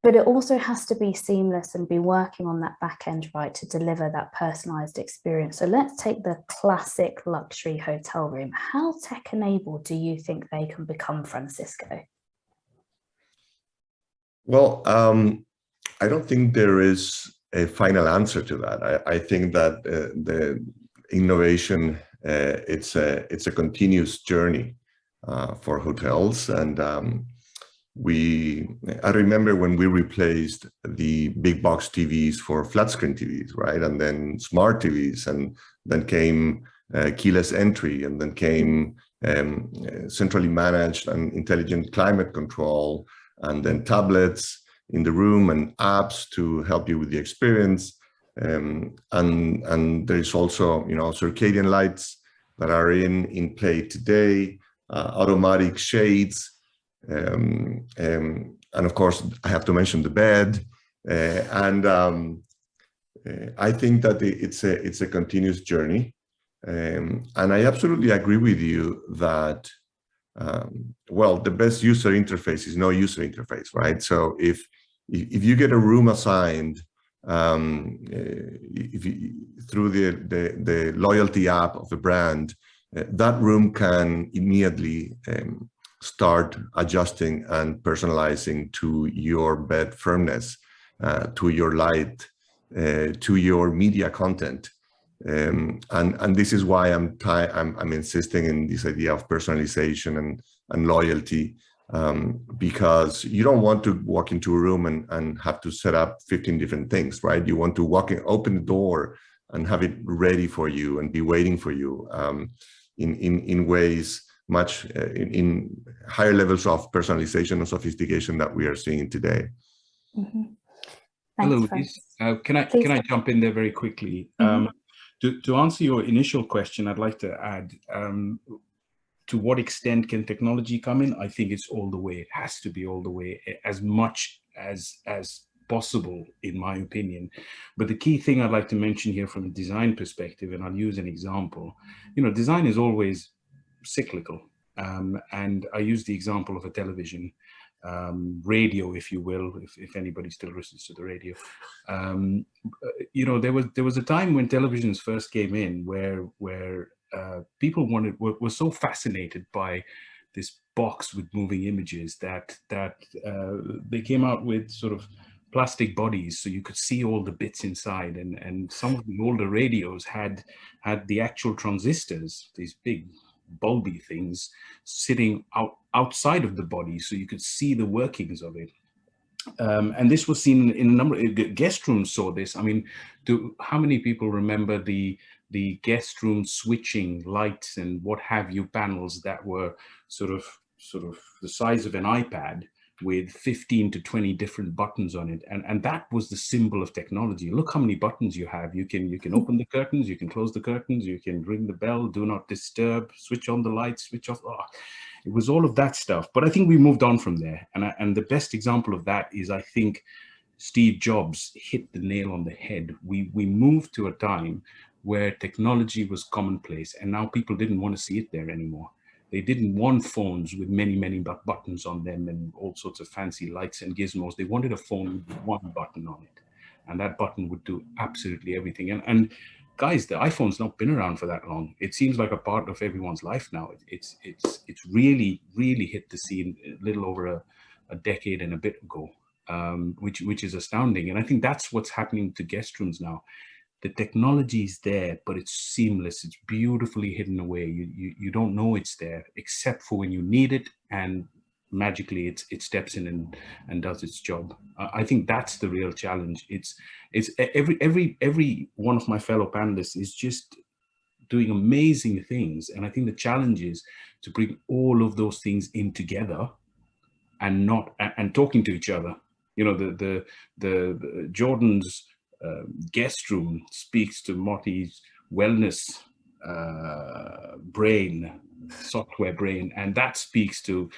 But it also has to be seamless and be working on that back end, right, to deliver that personalized experience. So let's take the classic luxury hotel room. How tech enabled do you think they can become, Francisco? Well, I don't think there is a final answer to that. I think that the innovation, it's a continuous journey for hotels. And I remember when we replaced the big box TVs for flat screen TVs, right? And then smart TVs, and then came keyless entry, and then came centrally managed and intelligent climate control, and then tablets in the room and apps to help you with the experience. And there is also, you know, circadian lights that are in play today, automatic shades, and of course I have to mention the bed. I think that it's a continuous journey, and I absolutely agree with you that well, the best user interface is no user interface, right? So if you get a room assigned through the loyalty app of a brand, that room can immediately start adjusting and personalizing to your bed firmness, to your light, to your media content. And this is why I'm insisting in this idea of personalization and loyalty, because you don't want to walk into a room and have to set up 15 different things, right? You want to open the door and have it ready for you and be waiting for you in ways much in higher levels of personalization and sophistication that we are seeing today. Mm-hmm. Hello, Louise. Can I jump in there very quickly? Mm-hmm. To answer your initial question, I'd like to add, to what extent can technology come in? I think it's all the way. It has to be all the way, as much as possible, in my opinion. But the key thing I'd like to mention here from a design perspective, and I'll use an example, you know, design is always cyclical. And I use the example of a television, radio, if you will, if anybody still listens to the radio. You know, there was a time when televisions first came in where people were so fascinated by this box with moving images that they came out with sort of plastic bodies so you could see all the bits inside, and some of the older radios had the actual transistors, these big bulby things, sitting outside of the body so you could see the workings of it. And this was seen in a number of guest rooms. Saw this. I mean, how many people remember the guest room switching lights and what have you panels that were sort of the size of an iPad with 15 to 20 different buttons on it, and that was the symbol of technology. Look how many buttons you have. You can open the curtains, you can close the curtains, you can ring the bell, do not disturb, switch on the lights, switch off. Oh, it was all of that stuff. But I think we moved on from there, and the best example of that is, I think, Steve Jobs hit the nail on the head. We moved to a time where technology was commonplace, and now people didn't want to see it there anymore. They didn't want phones with many buttons on them and all sorts of fancy lights and gizmos. They wanted a phone with one button on it, and that button would do absolutely everything. And guys, the iPhone's not been around for that long. It seems like a part of everyone's life now. It's really hit the scene a little over a decade and a bit ago, which is astounding. And I think that's what's happening to guest rooms now. The technology is there, but it's seamless. It's beautifully hidden away. You don't know it's there, except for when you need it, and magically it steps in and does its job. I think that's the real challenge. It's every one of my fellow panelists is just doing amazing things, and I think the challenge is to bring all of those things in together and talking to each other. You know, the Jordan's guest room speaks to Motti's wellness software brain, and that speaks to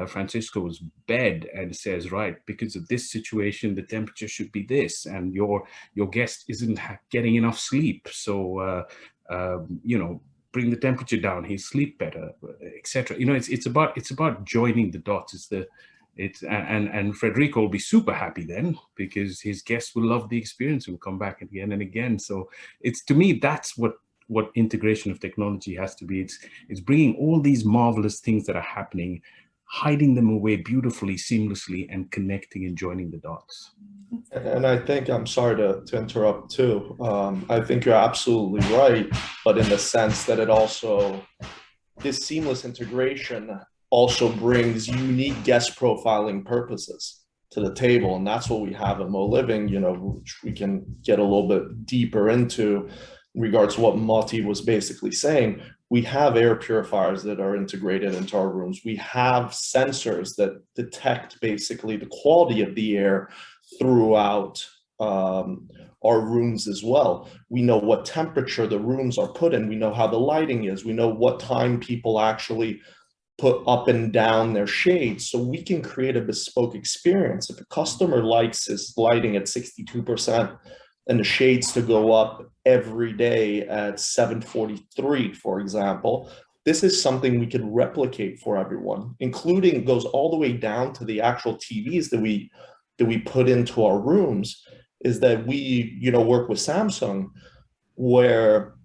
Francisco's bed and says, right, because of this situation, the temperature should be this, and your guest isn't getting enough sleep, so you know, bring the temperature down, he'll sleep better, etc. You know, it's about joining the dots. And Federico will be super happy then, because his guests will love the experience and come back again and again. So it's, to me, that's what integration of technology has to be. It's bringing all these marvelous things that are happening, hiding them away beautifully, seamlessly, and connecting and joining the dots. And I think, I'm sorry to interrupt too. I think you're absolutely right, but in the sense that it also, this seamless integration also brings unique guest profiling purposes to the table. And that's what we have at Moliving, you know, which we can get a little bit deeper into in regards to what Motti was basically saying. We have air purifiers that are integrated into our rooms. We have sensors that detect basically the quality of the air throughout our rooms as well. We know what temperature the rooms are put in. We know how the lighting is. We know what time people actually put up and down their shades, so we can create a bespoke experience. If a customer likes his lighting at 62% and the shades to go up every day at 7:43, for example, this is something we could replicate for everyone, including, goes all the way down to the actual TVs that we put into our rooms. Is that we, you know, work with Samsung, where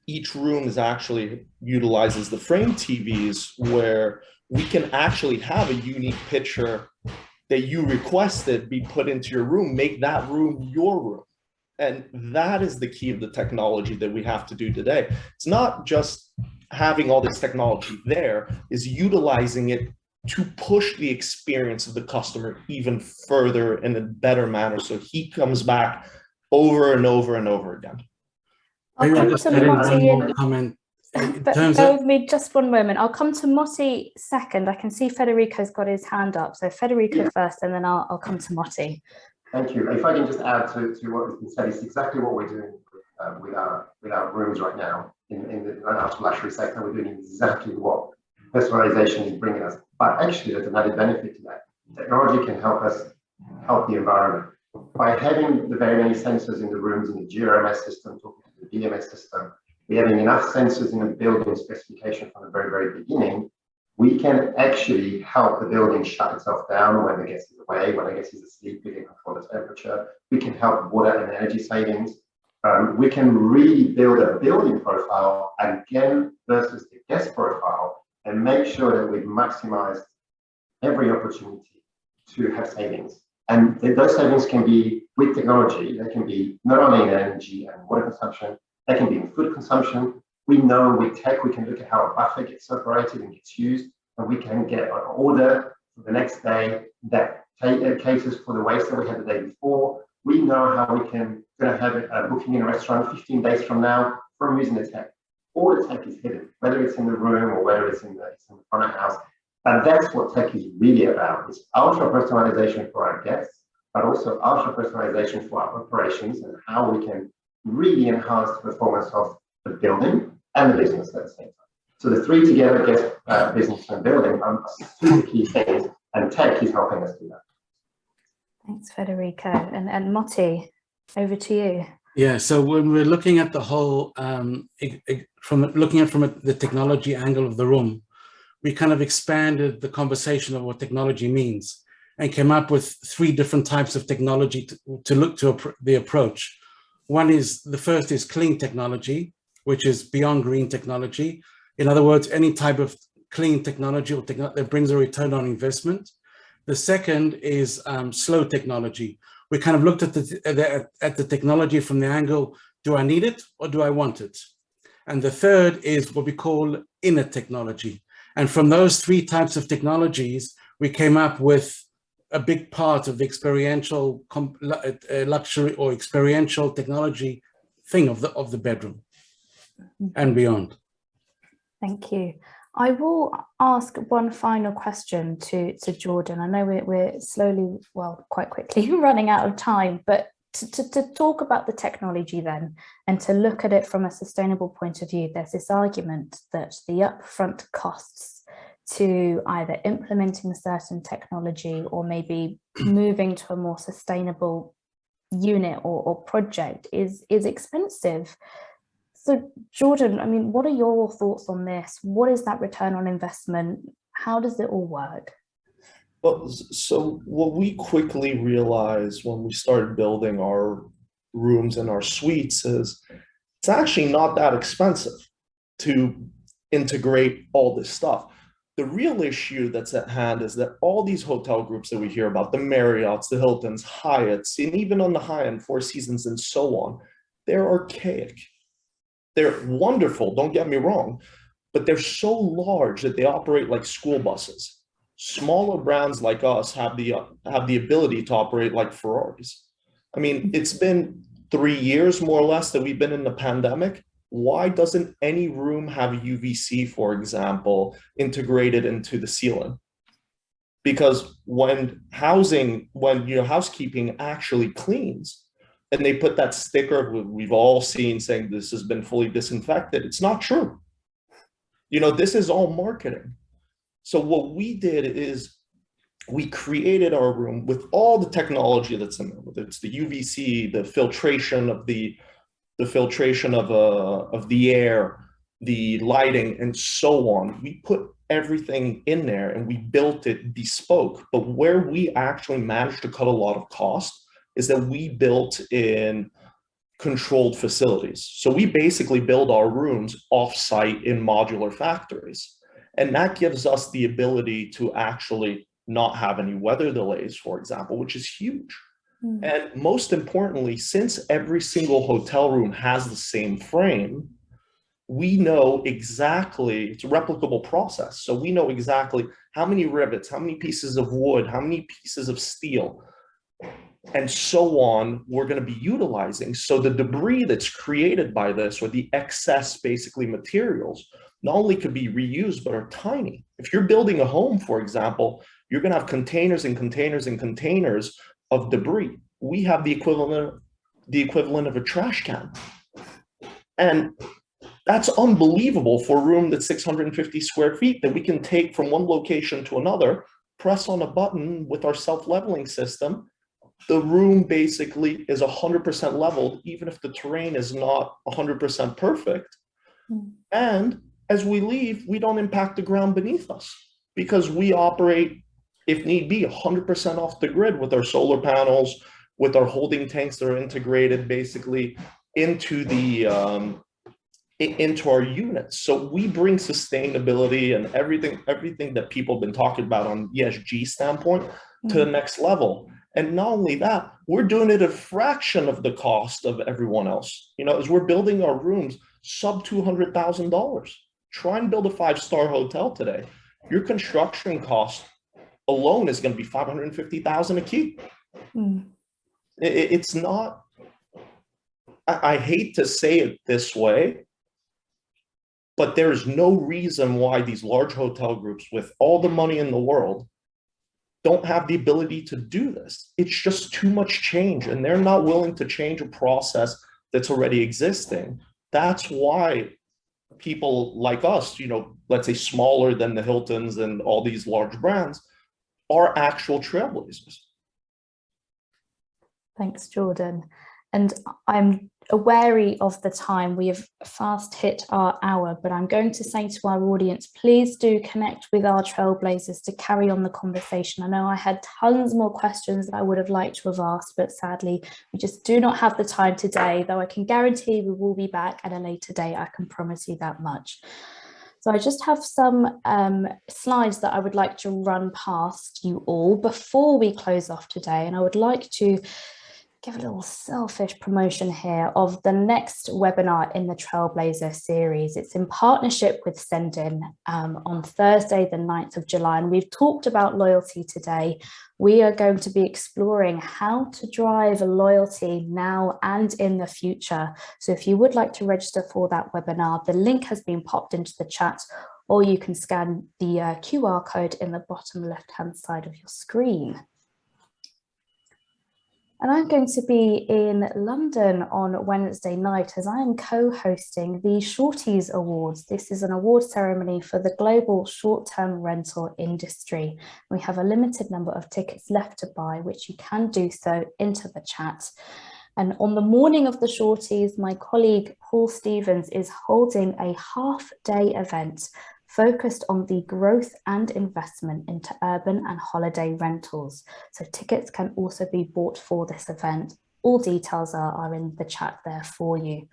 each room is actually utilizes the frame TVs, where we can actually have a unique picture that you requested be put into your room, make that room your room. And that is the key of the technology that we have to do today. It's not just having all this technology there, is utilizing it to push the experience of the customer even further in a better manner, so he comes back over and over and over again. I'll come to Motti comment. Bear with me just one moment. I'll come to Motti second. I can see Federico's got his hand up. So Federico first, and then I'll come to Motti. Thank you. If I can just add to what has been said, it's exactly what we're doing with our rooms right now in the ultra luxury sector. We're doing exactly what personalization is bringing us. But actually, there's an added benefit to that. Technology can help us help the environment. By having the very many sensors in the rooms, in the GRMS system, talking to the DMS system, we're having enough sensors in the building specification from the very, very beginning, we can actually help the building shut itself down when the guest is away, when the guest is asleep. We can control the temperature. We can help water and energy savings. We can really build a building profile again versus the guest profile, and make sure that we've maximized every opportunity to have savings. And those savings can be with technology. They can be not only in energy and water consumption, they can be in food consumption. We know with tech, we can look at how a buffet gets separated and gets used, and we can get an order for the next day that caters for the waste that we had the day before. We know how we can have a booking in a restaurant 15 days from now from using the tech. All the tech is hidden, whether it's in the room or whether it's in the front of house. And that's what tech is really about. It's ultra personalization for our guests, but also ultra personalization for our operations and how we can really enhance the performance of the building and the business at the same time. So the three together, guest, business and building, are two key things, and tech is helping us do that. Thanks, Federico. And Motti, over to you. Yeah, so when we're looking at the whole, from the technology angle of the room, we kind of expanded the conversation of what technology means and came up with three different types of technology to look to the approach. One is, the first is clean technology, which is beyond green technology. In other words, any type of clean technology or that brings a return on investment. The second is slow technology. We kind of looked at the technology from the angle, do I need it or do I want it? And the third is what we call inner technology. And from those three types of technologies, we came up with a big part of the experiential luxury or experiential technology thing of the bedroom and beyond. Thank you. I will ask one final question to Jordan. I know we're slowly, well, quite quickly running out of time, but to talk about the technology then, and to look at it from a sustainable point of view, there's this argument that the upfront costs to either implementing certain technology or maybe moving to a more sustainable unit or project is expensive. So Jordan, I mean, what are your thoughts on this? What is that return on investment? How does it all work? Well, so what we quickly realized when we started building our rooms and our suites is it's actually not that expensive to integrate all this stuff. The real issue that's at hand is that all these hotel groups that we hear about, the Marriotts, the Hiltons, Hyatts, and even on the high end, Four Seasons and so on, they're archaic. They're wonderful, don't get me wrong, but they're so large that they operate like school buses. Smaller brands like us have the ability to operate like Ferraris. I mean, it's been 3 years more or less that we've been in the pandemic. Why doesn't any room have UVC, for example, integrated into the ceiling? Because when housekeeping actually cleans and they put that sticker we've all seen saying this has been fully disinfected, it's not true. This is all marketing. So what we did is we created our room with all the technology that's in there, whether it's the UVC, the filtration of the air, the lighting, and so on. We put everything in there and we built it bespoke. But where we actually managed to cut a lot of cost is that we built in controlled facilities. So we basically build our rooms off-site in modular factories. And that gives us the ability to actually not have any weather delays, for example, which is huge. And most importantly, since every single hotel room has the same frame, we know exactly, it's a replicable process. So we know exactly how many rivets, how many pieces of wood, how many pieces of steel, and so on, we're going to be utilizing. So the debris that's created by this, or the excess basically materials, not only could be reused, but are tiny. If you're building a home, for example, you're going to have containers and containers and containers of debris. We have the equivalent of a trash can. And that's unbelievable for a room that's 650 square feet that we can take from one location to another, press on a button with our self-leveling system. The room basically is 100% leveled, even if the terrain is not 100% perfect. And as we leave, we don't impact the ground beneath us because we operate, if need be, 100% off the grid with our solar panels, with our holding tanks that are integrated basically into into our units. So we bring sustainability and everything that people have been talking about on ESG standpoint to the next level. And not only that, we're doing it a fraction of the cost of everyone else. As we're building our rooms sub $200,000. Try and build a 5-star hotel today. Your construction cost alone is going to be $550,000 a key. It's not, I hate to say it this way, but there's no reason why these large hotel groups with all the money in the world don't have the ability to do this. It's just too much change, and they're not willing to change a process that's already existing. That's why people like us, let's say smaller than the Hiltons and all these large brands, are actual trailblazers. Thanks, Jordan. And I'm wary of the time. We have fast hit our hour, but I'm going to say to our audience, please do connect with our Trailblazers to carry on the conversation. I know I had tons more questions that I would have liked to have asked, but sadly, we just do not have the time today, though I can guarantee we will be back at a later date. I can promise you that much. So I just have some slides that I would like to run past you all before we close off today. And I would like to give a little selfish promotion here of the next webinar in the Trailblazer series. It's in partnership with Sendin on Thursday, the 9th of July. And we've talked about loyalty today. We are going to be exploring how to drive loyalty now and in the future. So if you would like to register for that webinar, the link has been popped into the chat, or you can scan the QR code in the bottom left-hand side of your screen. And I'm going to be in London on Wednesday night as I am co-hosting the Shorties Awards. This is an award ceremony for the global short-term rental industry. We have a limited number of tickets left to buy, which you can do so into the chat. And on the morning of the Shorties, my colleague Paul Stevens is holding a half-day event focused on the growth and investment into urban and holiday rentals. So tickets can also be bought for this event. All details are in the chat there for you.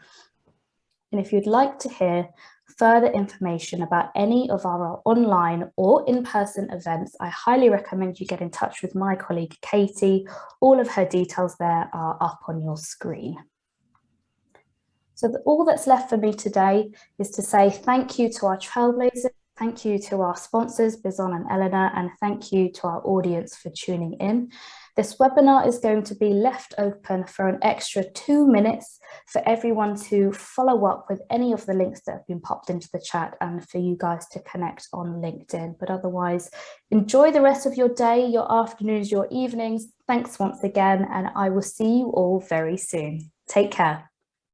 And if you'd like to hear further information about any of our online or in-person events, I highly recommend you get in touch with my colleague Katie. All of her details there are up on your screen. So all that's left for me today is to say thank you to our Trailblazers, thank you to our sponsors, Bizon and Eleanor, and thank you to our audience for tuning in. This webinar is going to be left open for an extra 2 minutes for everyone to follow up with any of the links that have been popped into the chat and for you guys to connect on LinkedIn. But otherwise, enjoy the rest of your day, your afternoons, your evenings. Thanks once again, and I will see you all very soon. Take care.